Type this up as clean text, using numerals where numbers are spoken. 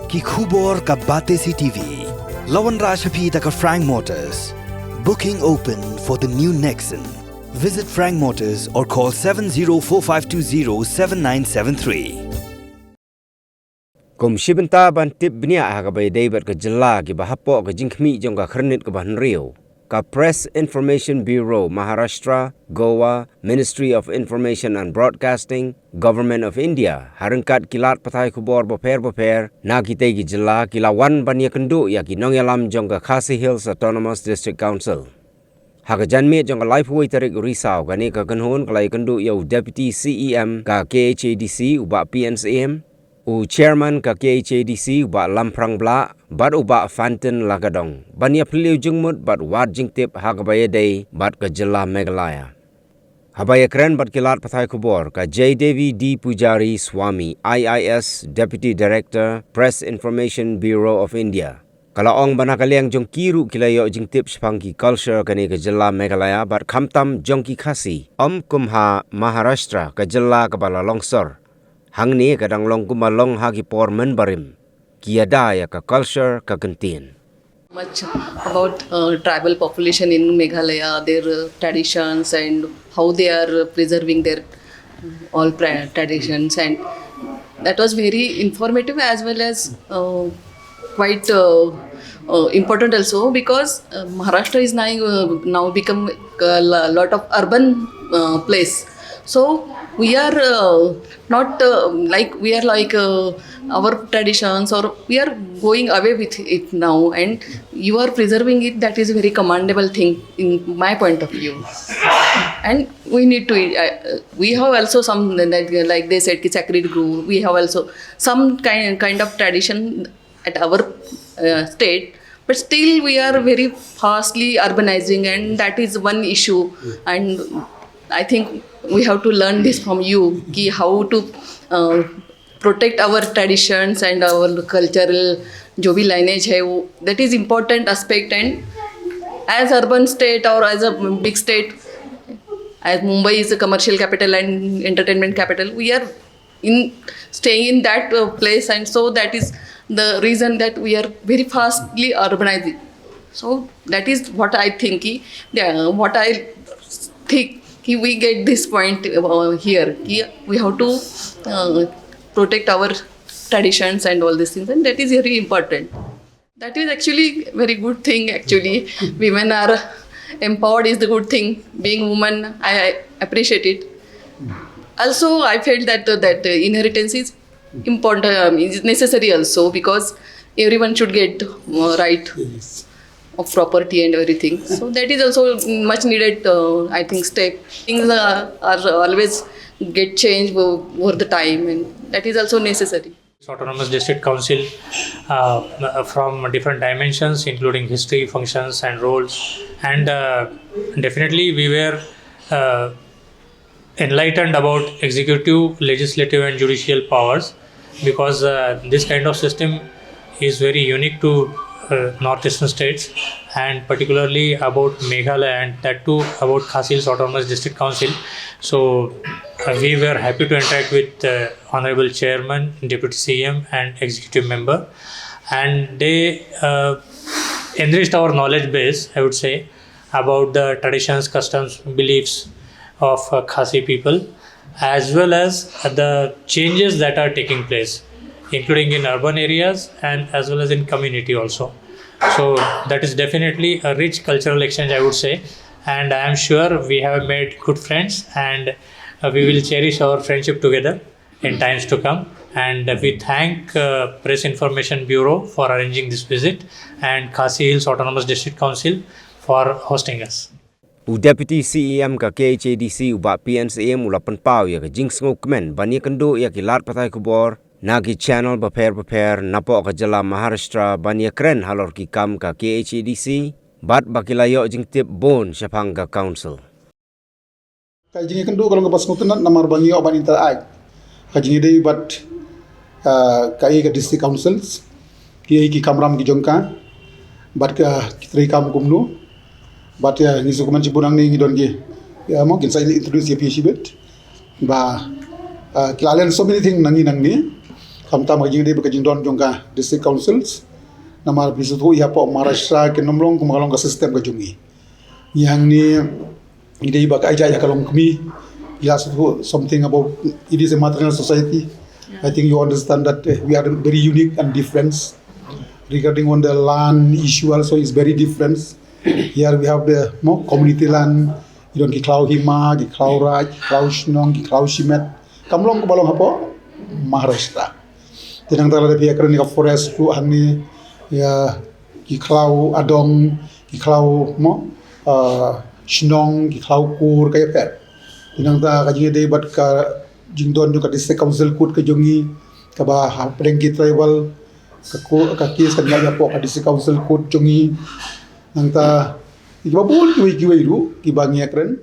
ki khubor ka bate si TV. Lawan Rashapi taka Frank Motors. Booking open for the new Nexon. Visit Frank Motors or call 7045207973. Kum shibenta ban tip bnia hagabay David ka jala ki bahapo ka jinkmi jong ka kernit ka Rio. Ka Press Information Bureau Maharashtra, Goa, Ministry of Information and Broadcasting, Government of India, harangkat kilat patay kubor boper nakitay ki jala kilawan banya kendu ya ki nongyalam jong ka Khasi Hills Autonomous District Council. Hagajanmi jong ka lifeway tarik Risau gani ka kanhon kalay kendu yaw Deputy CEM ka KHADC uba PNCM, u chairman ka KHADC uba Lamprang Bla, bat uba Fantin Lagadong. Banya piliw jengmut bat wad jingtip hagabaya day bat ka jala Meghalaya. Habaya keren bat kilat patay kubor ka J. Devi D. Pujari Swami, IIS Deputy Director, Press Information Bureau of India. Kalaong banakaliang jong kiru kilayo jingtip sepangki Kolshor kani ka jala Meghalaya bat kamtam jongki Khasi. Kumha Maharashtra ka jala kabala longsor. Hangni kadang long kumalong hagi por men Barim. Ïada ya ka Kolshor ka Kyntien. Much about tribal population in Meghalaya, their traditions and how they are preserving their all traditions, and that was very informative as well as quite important also, because Maharashtra is now become a lot of urban place. So we are not like our traditions, or we are going away with it now, and you are preserving it. That is a very commendable thing in my point of view. And we need to, we have also some, like they said, sacred grove. We have also some kind of tradition at our state, but still we are very fastly urbanizing, and that is one issue. And I think we have to learn this from you, how to protect our traditions and our cultural jo bhi lineage hai, that is important aspect. And as urban state or as a big state, as Mumbai is a commercial capital and entertainment capital, we are staying in that place, and so that is the reason that we are very fastly urbanizing. So that is what I think, we get this point here. We have to protect our traditions and all these things, and that is very important. That is actually very good thing. Actually, women are empowered is the good thing. Being woman, I appreciate it. Also, I felt that inheritance is important, is necessary also, because everyone should get right of property and everything. So that is also much needed, I think, step. Things are always get changed over the time, and that is also necessary. Autonomous District Council from different dimensions, including history, functions and roles. And definitely we were enlightened about executive, legislative and judicial powers, because this kind of system is very unique to northeastern states, and particularly about Meghalaya, and that too about Khasi Hills Autonomous District Council. So we were happy to interact with Honorable Chairman, Deputy CM and Executive Member, and they enriched our knowledge base, I would say, about the traditions, customs, beliefs of Khasi people, as well as the changes that are taking place, including in urban areas and as well as in community also. So that is definitely a rich cultural exchange, I would say, and I am sure we have made good friends, and we will cherish our friendship together in times to come. And we thank Press Information Bureau for arranging this visit, and Khasi Hills Autonomous District Council for hosting us. Deputy CEM ka KHADC uba PNCM ulapan pau ya ka jingsngok men bani kendo ya kilat patay kubor nagi channel baper napo ka jala Maharashtra bani kren halor ki kam ka KHADC bat bakilayo jingtip bon syapang ka council. Ka jingi kendo kalau ngepas ngutunan namar bangi oban interact ka jingi dei bat ka district councils ki kamram ki jongka bat ka kitri kam kumnu bat ya ngi sukuman cibunang ni ngidon gi ya mungkin saya introduce ya PhD bet ba kilalen so many thing nangi Kamta maging day bakajing don jongka district councils namar bisu tu ia po Maharashtra ke nomlong kumalong ka system ka jungi yang ni idei bak aja ya kalong kami ya something about it is a material society. I think you understand that we are very unique and different regarding on the land issue also is very different. Here we have the more community land. You don't kiklau hima, kiklau raj, kiklau shnong, kiklau shimet. Kamlong ke balong apa? Maharashtra. Tinang tala de pihak ni ka forest tu hani ya kiklau adong, kiklau mo shnong, kiklau kur kaya per. Tinang ta kajing de bat ka jingdon juga district council kut ke jongi ka ba prengki tribal ka kis kan ya po ka district council kut jongi nang ta ibabul kiwi kiwi ru kibangi akren